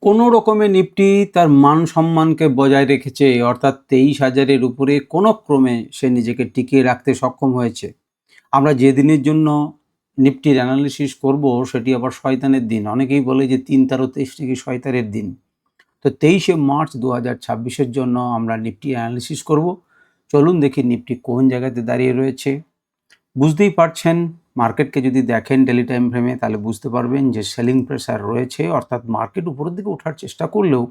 কোনো রকমে নিফটি তার মান সম্মানকে বজায় রেখেছে, অর্থাৎ 23,000-এর উপরে কোনো ক্রমে সে নিজেকে টিকিয়ে রাখতে সক্ষম হয়েছে। আমরা যে দিনের জন্য নিফটির অ্যানালিসিস করব সেটি আবার শয়তানের দিন। অনেকেই বলে যে 3/23 নাকি শয়তানের দিন। তো 23শে মার্চ 2026-এর জন্য আমরা নিফটি অ্যানালিসিস করব। চলুন দেখি নিফটি কোন জায়গাতে দাঁড়িয়ে রয়েছে। বুঝতেই পারছেন, মার্কেটকে যদি দেখেন ডেইলি টাইম ফ্রেমে তাহলে বুঝতে পারবেন যে সেলিং প্রেসার রয়েছে, অর্থাৎ মার্কেট উপরের দিকে ওঠার চেষ্টা করলেও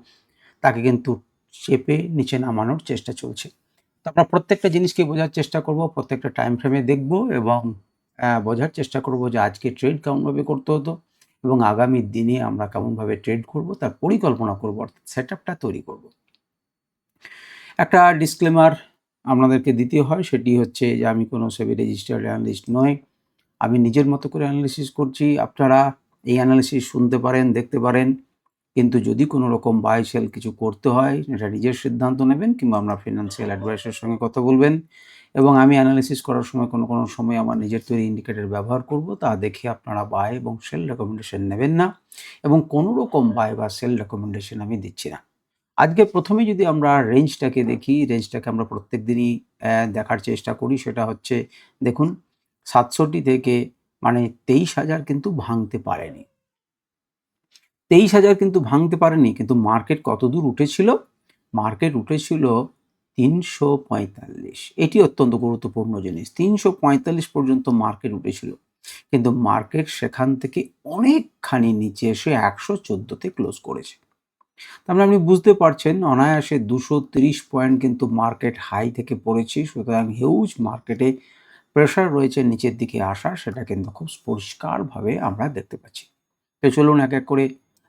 তাকে কিন্তু চেপে নিচে নামানোর চেষ্টা চলছে। তো আমরা প্রত্যেকটা জিনিসকে বোঝার চেষ্টা করব, প্রত্যেকটা টাইম ফ্রেমে দেখব এবং বোঝার চেষ্টা করব যে আজকে ট্রেড কেমনভাবে করতে হতো এবং আগামী দিনে আমরা কেমনভাবে ট্রেড করব তার পরিকল্পনা করব, অর্থাৎ সেট আপটা তৈরি করব। একটা ডিসক্লেমার আপনাদেরকে দিতে হয়, সেটি হচ্ছে যে আমি কোনো সেবি রেজিস্টার্ড অ্যানালিস্ট নই। আমি নিজের মতো করে অ্যানালিসিস করছি। আপনারা এই অ্যানালিসিস শুনতে পারেন, দেখতে পারেন, কিন্তু যদি কোনো রকম বাই সেল কিছু করতে হয় এটা নিজের সিদ্ধান্ত নেবেন কিংবা আপনার ফিনান্সিয়াল অ্যাডভাইসের সঙ্গে কথা বলবেন। এবং আমি অ্যানালিসিস করার সময় কোনো সময় আমার নিজের তৈরি ইন্ডিকেটর ব্যবহার করব, তা দেখে আপনারা বাই এবং সেল রেকমেন্ডেশন নেবেন না এবং কোনো রকম বাই বা সেল রেকমেন্ডেশন আমি দিচ্ছি না। আজকে প্রথমে যদি আমরা রেঞ্জটাকে দেখি, রেঞ্জটাকে আমরা প্রত্যেক দিনই দেখার চেষ্টা করি। সেটা হচ্ছে, দেখুন, ৬৭ থেকে মানে ২৩,০০০ কিন্তু ভাঙতে পারেনি। ২৩,০০০ কিন্তু ভাঙতে পারেনি, কিন্তু মার্কেট কতদূর উঠেছিল? মার্কেট উঠেছিল ৩৪৫। এটি অত্যন্ত গুরুত্বপূর্ণ জিনিস। ৩৪৫ পর্যন্ত মার্কেট উঠেছিল। কিন্তু মার্কেট সেখান থেকে অনেকখানি নিচে এসে ১১৪ তে ক্লোজ করেছে। তার মানে আপনি বুঝতে পারছেন অনায়াসে ২৩০ পয়েন্ট কিন্তু মার্কেট হাই থেকে পড়েছে। সুতরাং হিউজ মার্কেটে প্রেশার রয়েছে নিচের দিকে আসার, সেটা কিন্তু খুব পরিষ্কারভাবে আমরা দেখতে পাচ্ছি। তো চলুন এক এক করে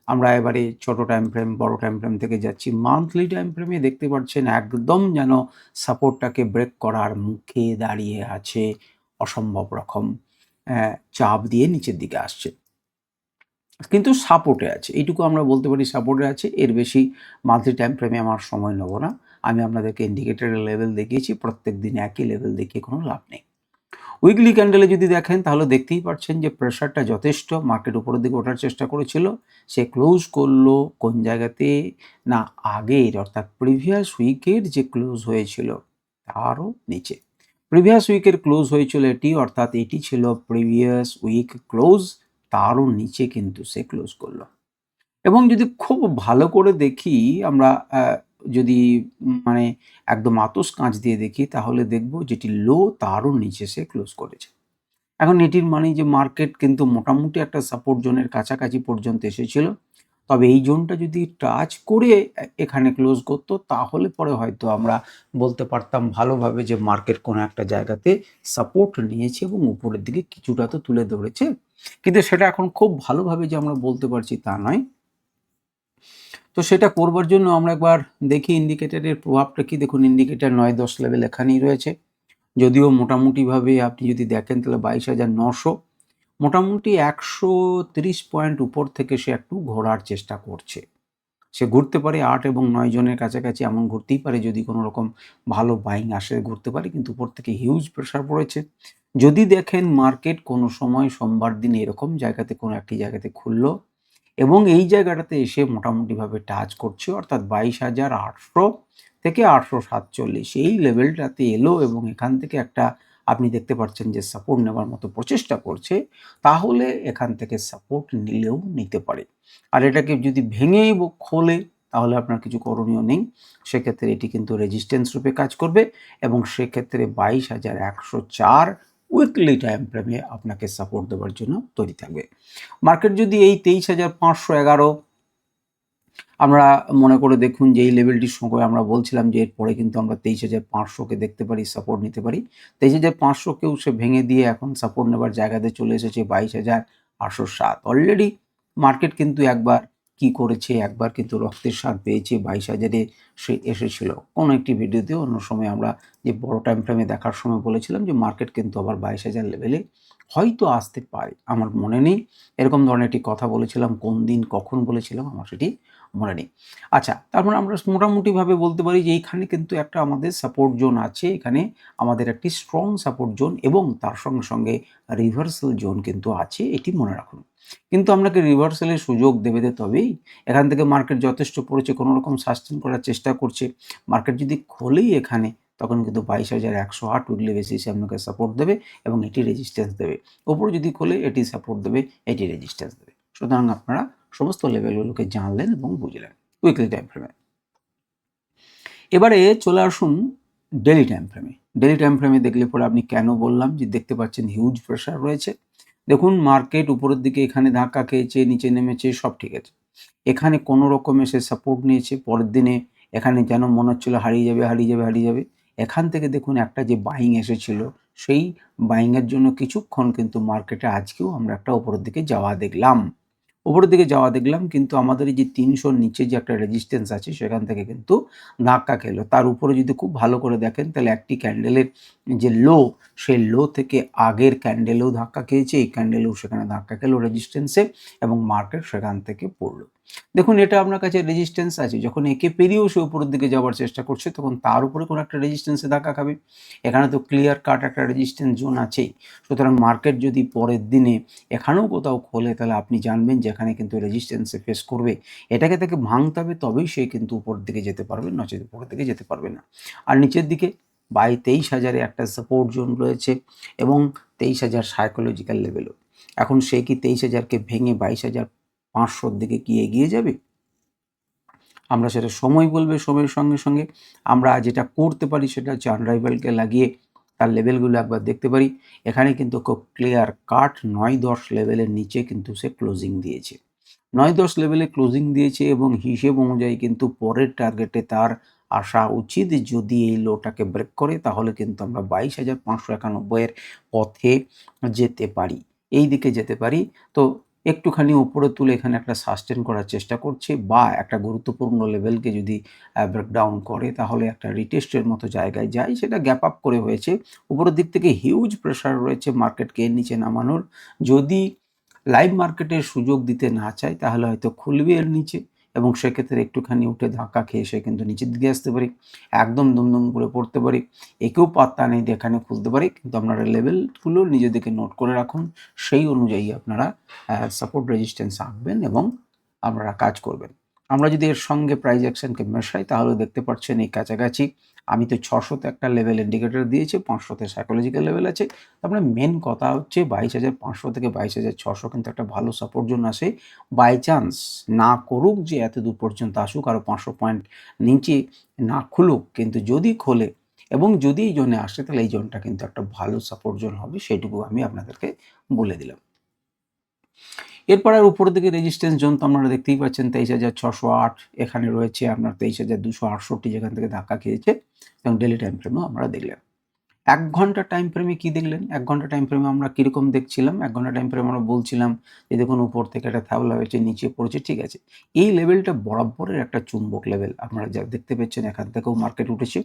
আমরা এবারে ছোট টাইম ফ্রেম, বড় টাইম ফ্রেম থেকে যাচ্ছি। মান্থলি টাইম ফ্রেমে দেখতে পাচ্ছেন একদম যেন সাপোর্টটাকে ব্রেক করার মুখে দাঁড়িয়ে আছে, অসম্ভব রকম চাপ দিয়ে নিচের দিকে আসছে। কিন্তু সাপোর্টে আছে, এইটুকু আমরা বলতে পারি সাপোর্টে আছে। এর বেশি মান্থলি টাইম ফ্রেমে আমার সময় নেব না। আমি আপনাদেরকে ইন্ডিকেটরের লেভেল দেখিয়েছি, প্রত্যেক দিন একই লেভেল দেখিয়ে কোনো লাভ নেই। উইকলি ক্যান্ডেলে যদি দেখেন তাহলে দেখতেই পাচ্ছেন যে প্রেশারটা যথেষ্ট, মার্কেট উপরের দিকে ওঠার চেষ্টা করেছিল। সে ক্লোজ করলো কোন জায়গাতে? না, আগের অর্থাৎ প্রিভিয়াস উইকের যে ক্লোজ হয়েছিল তারও নিচে। প্রিভিয়াস উইকের ক্লোজ হয়েছিল এটি, অর্থাৎ এটি ছিল প্রিভিয়াস উইক ক্লোজ, তারও নিচে কিন্তু সে ক্লোজ করলো। এবং যদি খুব ভালো করে দেখি আমরা, যদি মানে একদম আতস কাঁচ দিয়ে দেখি তাহলে দেখব যেটি লো তারও নিচে সে ক্লোজ করেছে। এখন এটির মানে যে মার্কেট কিন্তু মোটামুটি একটা সাপোর্ট জোনের কাছাকাছি পর্যন্ত এসেছিল। তবে এই জোনটা যদি টাচ করে এখানে ক্লোজ করতো তাহলে পরে হয়তো আমরা বলতে পারতাম ভালোভাবে যে মার্কেট কোনো একটা জায়গাতে সাপোর্ট নিয়েছে এবং উপরের দিকে কিছুটা তো তুলে ধরেছে। কিন্তু সেটা এখন খুব ভালোভাবে যে আমরা বলতে পারছি তা নয়। তো সেটা করবার জন্য আমরা একবার দেখি ইন্ডিকেটরের প্রভাবটা কি। দেখুন, ইন্ডিকেটর ৯-১০ লেভেল এখানেই রয়েছে। যদিও মোটামুটিভাবে আপনি যদি দেখেন তাহলে ২২,৯০০, মোটামুটি ১৩০ পয়েন্ট উপর থেকে সে একটু ঘোরার চেষ্টা করছে। সে ঘুরতে পারে ৮ এবং ৯ জনের কাছাকাছি, এমন ঘুরতেই পারে যদি কোনো রকম ভালো বাইং আসে ঘুরতে পারে, কিন্তু উপর থেকে হিউজ প্রেশার পড়েছে। যদি দেখেন মার্কেট কোনো সময় সোমবার দিন এরকম জায়গাতে কোনো একটি জায়গাতে খুললো এবং এই জায়গাটাতে এসে মোটামুটিভাবে টাচ করছে, অর্থাৎ ২২,৮০০ থেকে ৮৪৭ এই লেভেলটাতে এলো এবং এখান থেকে একটা আপনি দেখতে পাচ্ছেন যে সাপোর্ট নেওয়ার মতো প্রচেষ্টা করছে, তাহলে এখান থেকে সাপোর্ট নিলেও নিতে পারে। আর এটাকে যদি ভেঙেই খোলে তাহলে আপনার কিছু করণীয় নেই। সেক্ষেত্রে এটি কিন্তু রেজিস্ট্যান্স রূপে কাজ করবে এবং সেক্ষেত্রে ২২,১০৪ উইকলি টাইম ফ্রেমে আপনাকে সাপোর্ট দেওয়ার জন্য তৈরি থাকবে। মার্কেট যদি এই ২৩,৫১১ আমরা মনে করে দেখুন যে এই লেভেলটির সময় আমরা বলছিলাম যে এরপরে কিন্তু আমরা ২৩,৫০০কে দেখতে পারি, সাপোর্ট নিতে পারি। ২৩,৫০০কেও সে ভেঙে দিয়ে এখন সাপোর্ট নেবার জায়গাতে চলে এসেছে ২২,৮০৭। অলরেডি মার্কেট কিন্তু একবার কি করেছে, একবার কিন্তু রক্তের স্বাদ পেয়েছে। ২২,০০০-এ সে এসেছিল। কোনো একটি ভিডিওতে অন্য সময় আমরা যে বড় টাইম ফ্রেমে দেখার সময় বলেছিলাম যে মার্কেট কিন্তু আবার ২২,০০০ লেভেলে হয়তো আসতে পারে, আমার মনে নেই। এরকম ধরনের একটি কথা বলেছিলাম, কোন দিন কখন বলেছিলাম আমার সেটি মনে নেই। আচ্ছা, তারপর আমরা মোটামুটিভাবে বলতে পারি যে এইখানে কিন্তু একটা আমাদের সাপোর্ট জোন আছে। এখানে আমাদের একটি স্ট্রং সাপোর্ট জোন এবং তার সঙ্গে, সঙ্গে রিভার্সাল জোন কিন্তু আছে, এটি মনে রাখুন। কিন্তু আপনাকে রিভার্সালের সুযোগ দেবে তো তবেই। এখান থেকে মার্কেট যথেষ্ট পড়েছে, কোনোরকম সাস্টেইন করার চেষ্টা করছে। মার্কেট যদি খোলেই এখানে, তখন কিন্তু 22,108 উইকলি বেসিসে আপনাকে সাপোর্ট দেবে এবং এটি রেজিস্ট্যান্স দেবে। ওপরে যদি খোলে এটি সাপোর্ট দেবে, এটি রেজিস্ট্যান্স দেবে। সুতরাং আপনারা সমস্ত লেভেলগুলোকে জানলেন এবং বুঝলেন উইকলি টাইম ফ্রেমে। এবারে চলে আসুন ডেইলি টাইম ফ্রেমে। ডেইলি টাইম ফ্রেমে দেখলে পরে আপনি কেন বললাম যে দেখতে পাচ্ছেন হিউজ প্রেশার রয়েছে। দেখুন মার্কেট উপরের দিকে এখানে ধাক্কা খেয়েছে, নিচে নেমেছে, সব ঠিক আছে। এখানে কোনো রকমে সে সাপোর্ট নিয়েছে, পরের দিনে এখানে যেন মনে হচ্ছিল হারিয়ে যাবে, হারিয়ে যাবে, হারিয়ে যাবে। এখান থেকে দেখুন একটা যে বাইং এসেছিল, সেই বাইংয়ের জন্য কিছুক্ষণ কিন্তু মার্কেটে আজকেও আমরা একটা উপরের দিকে যাওয়া দেখলাম। উপরের দিকে যাওয়া দেখলাম, কিন্তু আমাদের এই যে ৩০০ র নিচে যে একটা রেজিস্ট্যান্স আছে সেখান থেকে কিন্তু ধাক্কা খেলো। তার উপরে যদি খুব ভালো করে দেখেন তাহলে একটি ক্যান্ডেলের যে লো, সেই লো থেকে আগের ক্যান্ডেলেও ধাক্কা খেয়েছে, এই ক্যান্ডেলেও সেখানে ধাক্কা খেলো রেজিস্ট্যান্সে এবং মার্কেট সেখান থেকে পড়লো। দেখুন এটা আপনার কাছে রেজিস্ট্যান্স আছে, যখন একে পেরিয়েও সে উপরের দিকে যাওয়ার চেষ্টা করছে তখন তার উপরে কোনো একটা রেজিস্ট্যান্সে ধাক্কা খাবে। এখানে তো ক্লিয়ার কাট একটা রেজিস্ট্যান্স জোন আছেই। সুতরাং মার্কেট যদি পরের দিনে এখানেও কোথাও খোলে তাহলে আপনি জানবেন যে এখানে কিন্তু রেজিস্ট্যান্সে ফেস করবে। এটাকে তাকে ভাঙতে হবে, তবেই সে কিন্তু উপরের দিকে যেতে পারবে, নচেৎ উপরের দিকে যেতে পারবে না। আর নিচের দিকে 23,000 এ একটা সাপোর্ট জোন রয়েছে এবং 23,000 সাইকোলজিক্যাল লেভেলও। এখন সে কি 23,000 কে ভেঙে 22,500 র দিকে কি এগিয়ে যাবে? আমরা সেটা সময় বলবে। সময়ের সঙ্গে, সঙ্গে আমরা যেটা করতে পারি সেটা হচ্ছে আনরাইভালকে লাগিয়ে তার লেভেলগুলো একবার দেখতে পারি। এখানে কিন্তু খুব ক্লিয়ার কাট ৯-১০ লেভেলের নিচে কিন্তু সে ক্লোজিং দিয়েছে। ৯-১০ লেভেলে ক্লোজিং দিয়েছে এবং হিসেব অনুযায়ী কিন্তু পরের টার্গেটে তার আসা উচিত। যদি এই লোটাকে ব্রেক করে তাহলে কিন্তু আমরা 22,591 এর পথে যেতে পারি। এই দিকে যেতে পারি। তো একটুখানি উপরে তুলে এখানে একটা সাস্টেন করার চেষ্টা করছে বা একটা গুরুত্বপূর্ণ লেভেলকে যদি ব্রেকডাউন করে তাহলে একটা রিটেস্টের মতো জায়গায় যায়, সেটা গ্যাপ আপ করে হয়েছে। উপরের দিক থেকে হিউজ প্রেশার রয়েছে মার্কেটকে এর নিচে নামানোর। যদি লাইভ মার্কেটের সুযোগ দিতে না চায় তাহলে হয়তো খুলবে এর নিচে এবং সেক্ষেত্রে একটুখানি উঠে ধাক্কা খেয়ে সে কিন্তু নিচের দিকে আসতে পারে, একদম দুমদুম করে পড়তে পারে। একেও পাত্তা নেই দিয়ে এখানে খুলতে পারে, কিন্তু আপনারা লেভেলগুলো নিজেদেরকে নোট করে রাখুন। সেই অনুযায়ী আপনারা সাপোর্ট রেজিস্ট্যান্স আঁকবেন এবং আপনারা কাজ করবেন। আমরা যদি এর সঙ্গে প্রাইস অ্যাকশনকে মেশাই তাহলে দেখতে পাচ্ছেন এই কাছাকাছি আমি তো ৬০০ তে একটা লেভেল ইন্ডিকেটর দিয়েছি, ৫০০ তে সাইকোলজিক্যাল লেভেল আছে। তার মানে মেন কথা হচ্ছে ২২,৫০০ থেকে ২২,৬০০ কিন্তু একটা ভালো সাপোর্ট জোন আসে। বাই চান্স না করুক যে এতদূর পর্যন্ত আসুক, আরও ৫০০ পয়েন্ট নিচে না খুলুক, কিন্তু যদি খোলে এবং যদি এই জোনে আসে তাহলে এই জোনটা কিন্তু একটা ভালো সাপোর্ট জোন হবে, সেটুকু আমি আপনাদেরকে বলে দিলাম। এরপর আর উপরের দিকে রেজিস্ট্যান্স জোন তো আপনারা দেখতেই পাচ্ছেন ২৩,৬০৮ এখানে রয়েছে আপনার ২৩,২৬৮ যেখান থেকে ধাক্কা খেয়েছে এবং ডেইলি টাইম ফ্রেমেও আমরা দেখলাম। ১ ঘন্টা টাইম ফ্রেমে কি দেখলেন? ১ ঘন্টা টাইম ফ্রেমে আমরা কিরকম দেখছিলাম? ১ ঘন্টা টাইম ফ্রেমে আমরা বলছিলাম যে দেখুন উপর থেকে একটা থাবলা হয়েছে, নিচে পড়েছে, ঠিক আছে। এই লেভেলটা বরাবরের একটা চুম্বক লেভেল। আপনারা যা দেখতে পাচ্ছেন এখান থেকেও মার্কেট উঠেছে।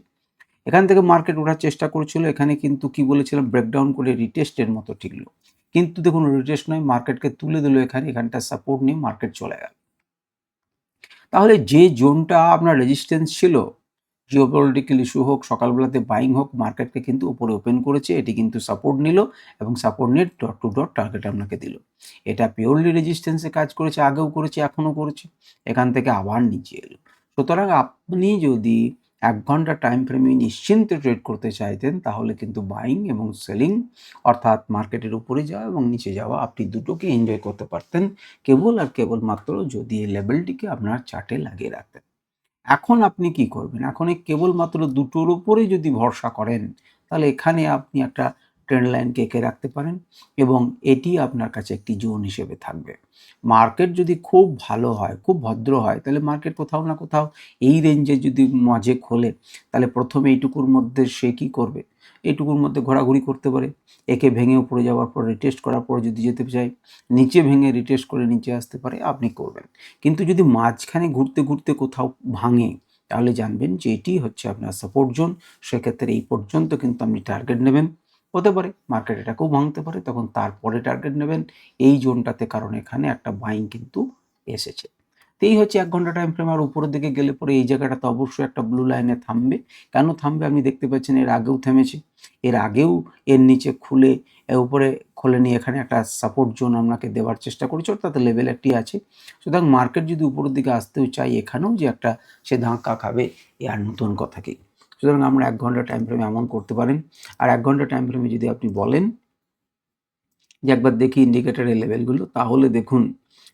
এখান থেকে মার্কেট ওঠার চেষ্টা করেছিল। এখানে কিন্তু কি বলেছিলাম ব্রেকডাউন করে রিটেস্টের মতো টিকলো। কিন্তু দেখুন রিটেস্ট নয়, মার্কেটকে তুলে দিল এখানে, এখানটা সাপোর্ট নিয়ে মার্কেট চলে গেল। তাহলে যে জোনটা আপনার রেজিস্ট্যান্স ছিল, জিওপলিটিক্যাল ইস্যু হোক, সকালবেলাতে বাইং হোক, মার্কেটকে কিন্তু উপরে ওপেন করেছে। এটি কিন্তু সাপোর্ট নিল এবং সাপোর্ট নিয়ে ডট টু ডট টার্গেট আপনাকে দিল। এটা পিওরলি রেজিস্ট্যান্সে কাজ করেছে, আগেও করেছে, এখনও করেছে। এখান থেকে আবার নিচে এলো। সুতরাং আপনি যদি ১ ঘন্টা টাইম ফ্রেমে নিশ্চিন্তে ট্রেড করতে চাইতেন তাহলে কিন্তু বাইং এবং সেলিং অর্থাৎ মার্কেটের উপরে যাওয়া এবং নিচে যাওয়া আপনি দুটোকে এনজয় করতে পারতেন কেবল আর কেবলমাত্র যদি এই লেভেলটিকে আপনার চার্টে লাগিয়ে রাখতেন। এখন আপনি কি করবেন? এখন এই কেবলমাত্র দুটোর উপরেই যদি ভরসা করেন, তাহলে এখানে আপনি একটা ট্রেন্ড লাইনকে এঁকে রাখতে পারেন এবং এটি আপনার কাছে একটি জোন হিসেবে থাকবে। মার্কেট যদি খুব ভালো হয়, খুব ভদ্র হয়, তাহলে মার্কেট কোথাও না কোথাও এই রেঞ্জে যদি মাঝে খোলে, তাহলে ১ম এইটুকুর মধ্যে সে কি করবে? এইটুকুর মধ্যে ঘোরাঘুরি করতে পারে। একে ভেঙে উপরে যাওয়ার পর রিটেস্ট করার পর যদি যেতে চায়, নিচে ভেঙে রিটেস্ট করে নিচে আসতে পারে, আপনি করবেন। কিন্তু যদি মাঝখানে ঘুরতে, ঘুরতে কোথাও ভাঙে, তাহলে জানবেন যে এটি হচ্ছে আপনার সাপোর্ট জোন। সেক্ষেত্রে এই পর্যন্ত কিন্তু আপনি টার্গেট নেবেন হতে পারে মার্কেট এটাকেও ভাঙতে পারে, তখন তারপরে টার্গেট নেবেন এই জোনটাতে, কারণ এখানে একটা বাইং কিন্তু এসেছে। তো এই হচ্ছে ১ ঘন্টা টাইম ফ্রেম। আর উপরের দিকে গেলে পরে এই জায়গাটাতে অবশ্যই একটা ব্লু লাইনে থামবে। কেন থামবে আপনি দেখতে পাচ্ছেন এর আগেও থেমেছে। এর আগেও এর নিচে খুলে উপরে খোলেনি, এখানে একটা সাপোর্ট জোন আপনাকে দেওয়ার চেষ্টা করেছে, অর্থাৎ লেভেল একটি আছে। সুতরাং মার্কেট যদি উপরের দিকে আসতেও চায় এখানেও যে একটা সে ধাক্কা খাবে এ আর নতুন কথা কি। সুতরাং আমরা ১ ঘন্টা টাইম ফ্রেমে এমন করতে পারেন। আর ১ ঘন্টা টাইম ফ্রেমে যদি আপনি বলেন যে একবার দেখি ইন্ডিকেটরের লেভেলগুলো, তাহলে দেখুন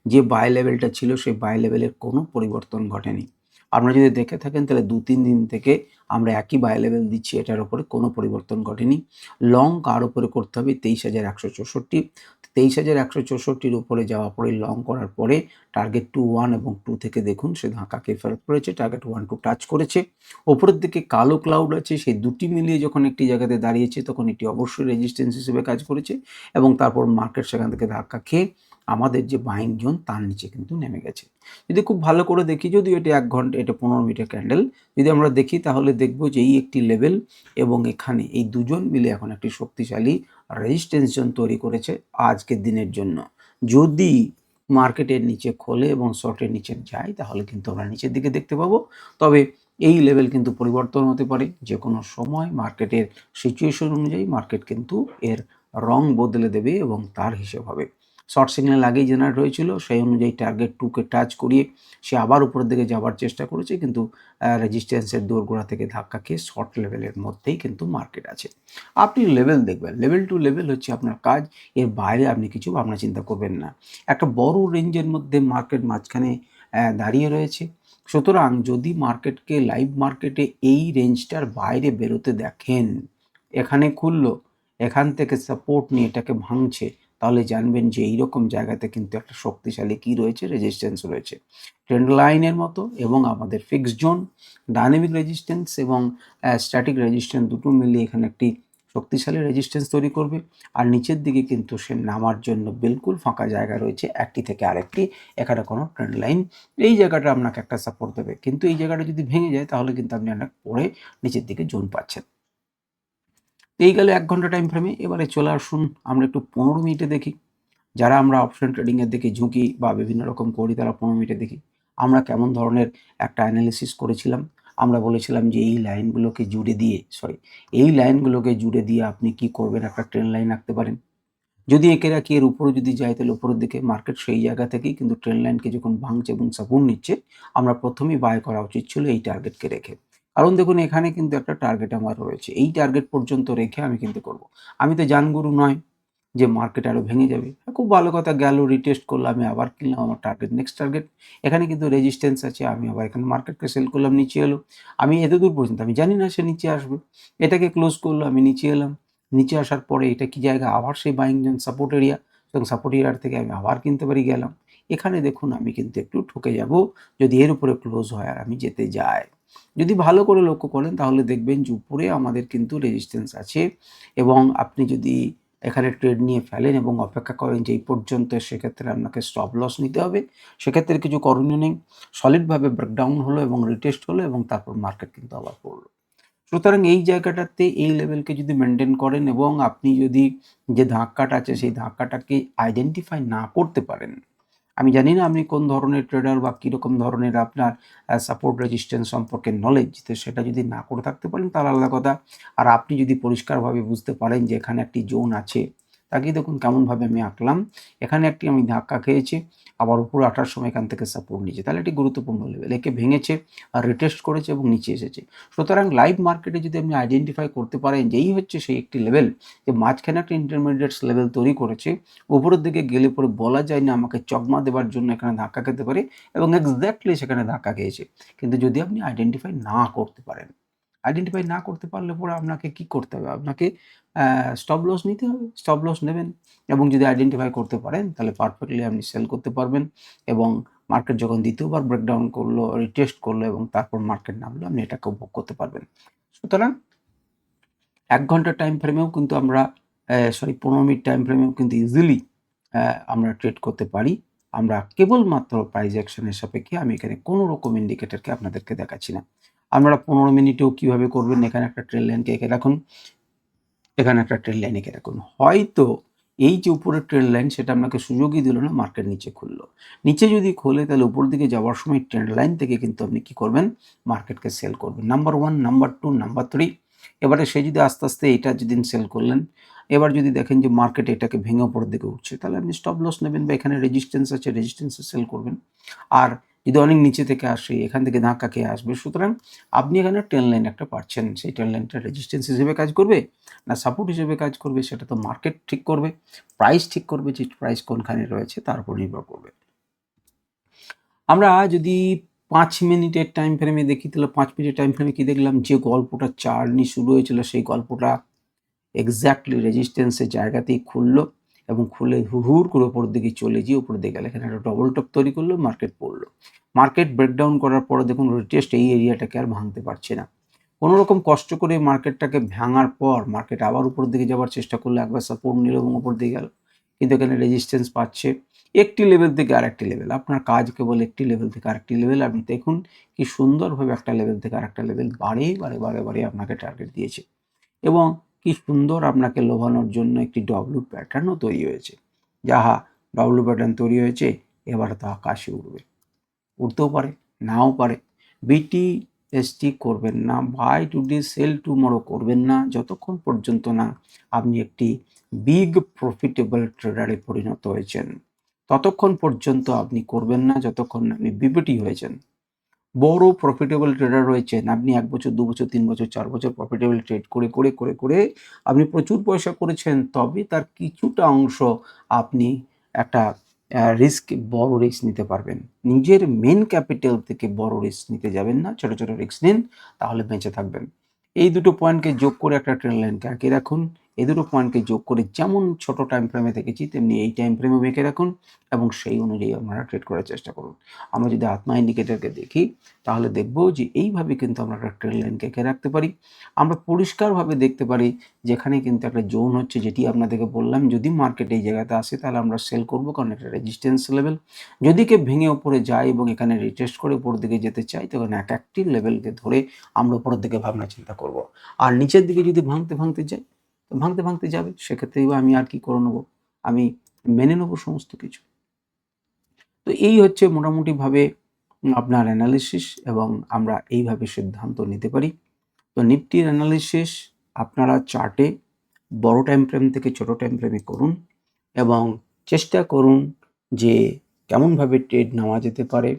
যে বাই লেভেলটা ছিল সেই বাই লেভেলের কোনো পরিবর্তন ঘটেনি। আপনারা যদি দেখে থাকেন তাহলে ২-৩ দিন থেকে আমরা একই বাই লেভেল দিচ্ছি, এটার উপরে কোনো পরিবর্তন ঘটেনি। লং কার উপরে করতে হবে ২৩,১৬৪। ২৩,১৬৪-র উপরে যাওয়ার পরে লং করার পরে টার্গেট 2 1 এবং 2 থেকে দেখুন সে ধাক্কা খেয়ে ফেরত পড়েছে, টার্গেট 1 2 টাচ করেছে। ওপরের দিকে কালো ক্লাউড আছে, সেই দুটি মিলিয়ে যখন একটি জায়গাতে দাঁড়িয়েছে তখন এটি অবশ্যই রেজিস্ট্যান্স হিসেবে কাজ করেছে এবং তারপর মার্কেট সেখান থেকে ধাক্কা খেয়ে আমাদের যে বাইং জোন তার নিচে কিন্তু নেমে গেছে। যদি খুব ভালো করে দেখি, যদিও এটা ১ ঘন্টা, এটা ১৫ মিনিটের ক্যান্ডেল, যদি আমরা দেখি তাহলে দেখব যে এই একটি লেভেল এবং এখানে এই দুজন মিলে এখন একটি শক্তিশালী রেজিস্ট্যান্স জোন তৈরি করেছে আজকের দিনের জন্য। যদি মার্কেটের নিচে খোলে এবং শর্টের নিচে যায় তাহলে কিন্তু আমরা নিচের দিকে দেখতে পাবো। তবে এই লেভেল কিন্তু পরিবর্তন হতে পারে যে কোনো সময়, মার্কেটের সিচুয়েশন অনুযায়ী মার্কেট কিন্তু এর রং বদলে দেবে এবং তার হিসেব হবে। শর্ট সিগন্যাল আগেই জেনারেট হয়েছিল, সেই অনুযায়ী টার্গেট 2 কে টাচ করিয়ে সে আবার উপরের দিকে যাওয়ার চেষ্টা করেছে, কিন্তু রেজিস্ট্যান্সের দোরগোড়া থেকে ধাক্কা খেয়ে শর্ট লেভেলের মধ্যেই কিন্তু মার্কেট আছে। আপনি লেভেল দেখবেন, লেভেল টু লেভেল হচ্ছে আপনার কাজ, এর বাইরে আপনি কিছু ভাবনা চিন্তা করবেন না। একটা বড় রেঞ্জের মধ্যে মার্কেট মাঝখানে দাঁড়িয়ে রয়েছে। সুতরাং যদি মার্কেটকে লাইভ মার্কেটে এই রেঞ্জটার বাইরে বেরোতে দেখেন, এখানে খুললো, এখান থেকে সাপোর্ট নিয়ে এটাকে ভাঙছে, তাহলে জানবেন যে এইরকম জায়গাতে কিন্তু একটা শক্তিশালী কি রয়েছে, রেজিস্ট্যান্স রয়েছে। ট্রেন্ড লাইনের মতো এবং আমাদের ফিক্সড জোন, ডায়নামিক রেজিস্ট্যান্স এবং স্ট্যাটিক রেজিস্ট্যান্স দুটো মিলিয়ে এখানে একটি শক্তিশালী রেজিস্ট্যান্স তৈরি করবে। আর নিচের দিকে কিন্তু সে নামার জন্য বিলকুল ফাঁকা জায়গা রয়েছে একটি থেকে আরেকটি, এখানে কোনো ট্রেন্ড লাইন, এই জায়গাটা আপনাকে একটা সাপোর্ট দেবে। কিন্তু এই জায়গাটা যদি ভেঙে যায় তাহলে কিন্তু আপনি অনেক পরে নিচের দিকে জোন পাচ্ছেন। এই গেল ১ ঘন্টা টাইম ফ্রেমে। এবারে চলে আসুন আমরা একটু ১৫ মিনিটে দেখি। যারা আমরা অপশন ট্রেডিং এর দিকে ঝুঁকি বা বিভিন্ন রকম করি তারা ১৫ মিনিটে দেখি। আমরা কেমন ধরনের একটা অ্যানালিসিস করেছিলাম। আমরা বলেছিলাম যে এই লাইনগুলোকে জুড়ে দিয়ে আপনি কি করবেন, একটা ট্রেন্ড লাইন আঁকতে পারেন। যদি এঁকে রাখি এর উপরে যদি যায় তাহলে উপরের দিকে মার্কেট সেই জায়গা থেকেই কিন্তু ট্রেন্ড লাইনকে যখন ভাঙছে এবং সাপোর্ট নিচ্ছে, আমরা প্রথমেই বাই করা উচিত ছিল এই টার্গেটকে রেখে। কারণ দেখুন এখানে কিন্তু একটা টার্গেট আমার রয়েছে। এই টার্গেট পর্যন্ত রেখে আমি কিন্তু করব। আমি তো জানগুরু নয় যে মার্কেট আরো ভেঙে যাবে। খুব ভালো কথা, গেল রিটেস্ট করলো, আমি আবার কিনলাম, আমার টার্গেট নেক্সট টার্গেট। এখানে কিন্তু রেজিস্ট্যান্স আছে, আমি আবার এখানে মার্কেটকে সেল করলাম, নিচে এলো। আমি এতদূর পর্যন্ত আমি জানি না সে নিচে আসবে। এটাকে ক্লোজ করলো, আমি নিচে এলাম। নিচে আসার পরে এটা কি জায়গা, আবার সেই বাইং জোন সাপোর্ট এরিয়া, এবং সাপোর্ট এরিয়ার থেকে আমি আবার কিনতে পারি গেলাম। এখানে দেখুন আমি কিন্তু একটু ঠকে যাব যদি এর উপরে ক্লোজ হয় আর আমি যেতে যাই। যদি ভালো করে লক্ষ্য করেন তাহলে দেখবেন যে উপরে আমাদের কিন্তু রেজিস্ট্যান্স আছে এবং আপনি যদি এখানে ট্রেড নিয়ে ফেলেন এবং অপেক্ষা করেন যে এই পর্যন্ত, সেক্ষেত্রে আপনাকে স্টপ লস নিতে হবে। সেক্ষেত্রে কিছু করণীয় নেই। সলিডভাবে ব্রেকডাউন হলো এবং রিটেস্ট হলো এবং তারপর মার্কেট কিন্তু আবার পড়লো। সুতরাং এই জায়গাটাতে এই লেভেলকে যদি মেইনটেইন করেন এবং আপনি যদি যে ধাক্কাটা আছে সেই ধাক্কাটাকে আইডেন্টিফাই না করতে পারেন, আমি জানি না আপনি কোন ধরনের ট্রেডার বা কিরকম ধরনের আপনার সাপোর্ট রেজিস্ট্যান্স সম্পর্কে নলেজ, তো সেটা যদি না করে থাকতে পারেন তাহলে আলাদা কথা। আর আপনি যদি পরিষ্কারভাবে বুঝতে পারেন যে এখানে একটি জোন আছে, তাকিয়ে দেখুন কেমনভাবে আমি আঁকলাম। এখানে একটি আমি ধাক্কা খেয়েছি, আবার উপরে আসার সময় এখান থেকে সাপোর্ট নিয়েছে, তাহলে এটি গুরুত্বপূর্ণ লেভেল। একে ভেঙেছে আর রিটেস্ট করেছে এবং নিচে এসেছে। সুতরাং লাইভ মার্কেটে যদি আপনি আইডেন্টিফাই করতে পারেন যে এই হচ্ছে সেই একটি লেভেল, যে মাঝখানে একটা ইন্টারমিডিয়েটস লেভেল তৈরি করেছে, উপরের দিকে গেলে পরে বলা যায় না আমাকে চকমা দেবার জন্য এখানে ধাক্কা খেতে পারে, এবং এক্স্যাক্টলি সেখানে ধাক্কা খেয়েছে। কিন্তু যদি আপনি আইডেন্টিফাই না করতে পারেন, আইডেন্টিফাই না করতে পারলে পরে আপনাকে কি করতে হবে? আপনাকে স্টপ লস নিতে হবে। স্টপ লস নেবেন এবং যদি আইডেন্টিফাই করতে পারেন তাহলে পারফেক্টলি আপনি সেল করতে পারবেন এবং মার্কেট যখন ২য় বার ব্রেকডাউন করলো, রিটেস্ট করলো এবং তারপর মার্কেট নামলো, আপনি এটাকে উপভোগ করতে পারবেন। সুতরাং ১ ঘন্টার টাইম ফ্রেমেও কিন্তু আমরা ১৫ মিনিট টাইম ফ্রেমেও কিন্তু ইজিলি আমরা ট্রেড করতে পারি। আমরা কেবলমাত্র প্রাইস অ্যাকশনের সাপেক্ষে, আমি এখানে কোনো রকম ইন্ডিকেটরকে আপনাদেরকে দেখাচ্ছি না। আপনারা ১৫ মিনিটেও কিভাবে করবেন, এখানে একটা ট্রেড লাইনকে এঁকে রাখুন। এখানে একটা ট্রেড লাইন এঁকে রাখুন। হয়তো এই যে উপরের ট্রেড লাইন সেটা আপনাকে সুযোগই দিল না, মার্কেট নিচে খুললো। নিচে যদি খোলে তাহলে উপর দিকে যাওয়ার সময় ট্রেড লাইন থেকে কিন্তু আপনি কি করবেন, মার্কেটকে সেল করবেন। Number 1, number 2, number 3। এবারে সে যদি আস্তে আস্তে এটা যেদিন সেল করলেন, এবার যদি দেখেন যে মার্কেট এটাকে ভেঙে উপরের দিকে উঠছে, তাহলে আপনি স্টপ লস নেবেন বা এখানে রেজিস্ট্যান্স আছে, রেজিস্ট্যান্সে সেল করবেন। আর যদি অনেক নিচে থেকে আসে, এখান থেকে ধাক্কা খেয়ে আসবে, সুতরাং আপনি এখানে ট্রেড লাইন একটা পাচ্ছেন। সেই ট্রেড লাইনটা রেজিস্ট্যান্স হিসেবে কাজ করবে না সাপোর্ট হিসেবে কাজ করবে, সেটা তো মার্কেট ঠিক করবে। প্রাইস ঠিক করবে যে প্রাইস কোনখানে রয়েছে, তার উপর নির্ভর করবে। আমরা যদি 5 মিনিটের টাইম ফ্রেমে দেখি, তাহলে 5 মিনিটের টাইম ফ্রেমে কি দেখলাম, যে গল্পটা জার্নি শুরু হয়েছিল সেই গল্পটা এক্স্যাক্টলি রেজিস্ট্যান্সের জায়গাতেই খুললো এবং খুলে হুড় করে উপরের দিকে চলে গিয়ে উপরের দিকে গেল। এখানে একটা ডবল টপ তৈরি করলো, মার্কেট পড়লো। মার্কেট ব্রেকডাউন করার পরে দেখুন রিটেস্ট এই এরিয়াটাকে আর ভাঙতে পারছে না। কোনো রকম কষ্ট করে মার্কেটটাকে ভাঙার পর মার্কেট আবার উপরের দিকে যাওয়ার চেষ্টা করলো, একবার সাপোর্ট নিল এবং উপর দিকে গেল। কিন্তু এখানে রেজিস্ট্যান্স পাচ্ছে একটি লেভেল থেকে আরেকটি লেভেল। আপনার কাজ কেবল একটি লেভেল থেকে আরেকটি লেভেল। আপনি দেখুন কি সুন্দরভাবে একটা লেভেল থেকে আরেকটা লেভেল বারে আপনাকে টার্গেট দিয়েছে এবং কি সুন্দর আপনাকে লোভানোর জন্য একটি ডব্লু প্যাটার্নও তৈরি হয়েছে। যাহা ডব্লু প্যাটার্ন তৈরি হয়েছে, এবার তো আকাশে উঠবে। উঠতেও পারে, নাও পারে। বিটিএসটি করবেন না, বাই টুডে সেল টুমরো করবেন না, যতক্ষণ পর্যন্ত না আপনি একটি বিগ প্রফিটেবল ট্রেডারে পরিণত হয়েছেন। ততক্ষণ পর্যন্ত আপনি করবেন না যতক্ষণ না আপনি বিপিটি হয়েছেন। বড় প্রফিটেবল ট্রেডার রয়েছেন, আপনি 1 বছর, 2 বছর, 3 বছর, 4 বছর প্রফিটেবল ট্রেড করে আপনি প্রচুর পয়সা করেছেন, তবে তার কিছুটা অংশ আপনি একটা বড় রিস্ক নিতে পারবেন। নিজের মেন ক্যাপিটাল থেকে বড় রিস্ক নিতে যাবেন না, ছোট রিস্ক নিন, তাহলে বেঁচে থাকবেন। এই দুটো পয়েন্টকে যোগ করে একটা ট্রেন্ড লাইনকে আঁকিয়ে রাখুন। এই দুটো পয়েন্টকে যোগ করে যেমন ছোট টাইম ফ্রেমে দেখেছি তেমনি এই টাইম ফ্রেমেও এঁকে রাখুন এবং সেই অনুযায়ী আপনারা ট্রেড করার চেষ্টা করুন। আমরা যদি আত্মা ইন্ডিকেটরকে দেখি, তাহলে দেখব যে এইভাবে কিন্তু আমরা একটা ট্রেড লাইনকে এঁকে রাখতে পারি। আমরা পরিষ্কারভাবে দেখতে পারি যেখানে কিন্তু একটা জোন হচ্ছে, যেটি আপনাদেরকে বললাম, যদি মার্কেট এই জায়গাতে আসে তাহলে আমরা সেল করব, কারণ এটা রেজিস্ট্যান্স লেভেল। যদি কেউ ভেঙে উপরে যায় এবং এখানে রিটেস্ট করে উপরের দিকে যেতে চাই, তখন এক একটি লেভেলকে ধরে আমরা উপরের দিকে ভাবনা চিন্তা করব। আর নিচের দিকে যদি ভাঙতে যাই, তো ভাঙতে যাবে, সেক্ষেত্রে আমি আর কি করে নেবো, আমি মেনে নেবো সমস্ত কিছু। তো এই হচ্ছে মোটামুটিভাবে আপনার অ্যানালিসিস এবং আমরা এইভাবে সিদ্ধান্ত নিতে পারি। তো নিফটির অ্যানালিসিস আপনারা চার্টে বড় টাইম ফ্রেম থেকে ছোট টাইম ফ্রেমে করুন এবং চেষ্টা করুন যে কেমনভাবে ট্রেড নেওয়া যেতে পারে,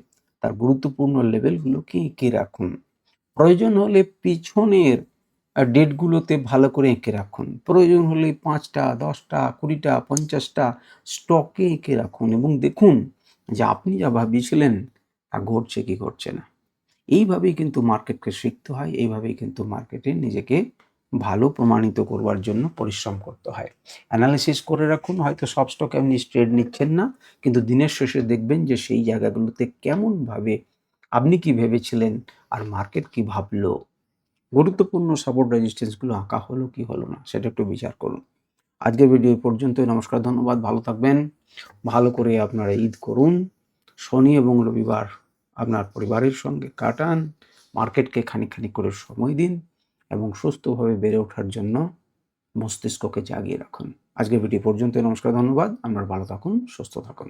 তার গুরুত্বপূর্ণ লেভেলগুলোকে এঁকে রাখুন। প্রয়োজন হলে পিছনের ডেটগুলোতে ভালো করে এঁকে রাখুন। প্রয়োজন হলে 5টা, 10টা, 20টা, 50টা স্টকে এঁকে রাখুন এবং দেখুন যে আপনি যা ভাবিয়েছিলেন তা ঘটছে কি ঘটছে না। এইভাবেই কিন্তু মার্কেটকে শিখতে হয়, এইভাবেই কিন্তু মার্কেটে নিজেকে ভালো প্রমাণিত করবার জন্য পরিশ্রম করতে হয়। অ্যানালিসিস করে রাখুন, হয়তো সব স্টকে আপনি ট্রেড নিচ্ছেন না, কিন্তু দিনের শেষে দেখবেন যে সেই জায়গাগুলোতে কেমনভাবে আপনি কি ভেবেছিলেন আর মার্কেট কি ভাবলো। গুরুত্বপূর্ণ সাপোর্ট রেজিস্ট্যান্সগুলো আঁকা হলো কি হলো না, সেটা একটু বিচার করুন। আজকের ভিডিও এই পর্যন্তই। নমস্কার, ধন্যবাদ, ভালো থাকবেন। ভালো করে আপনারা ঈদ করুন। শনি এবং রবিবার আপনার পরিবারের সঙ্গে কাটান। মার্কেটকে খানিক করে সময় দিন এবং সুস্থভাবে বেড়ে ওঠার জন্য মস্তিষ্ককে জাগিয়ে রাখুন। আজকের ভিডিও পর্যন্তই। নমস্কার, ধন্যবাদ। আপনারা ভালো থাকুন, সুস্থ থাকুন।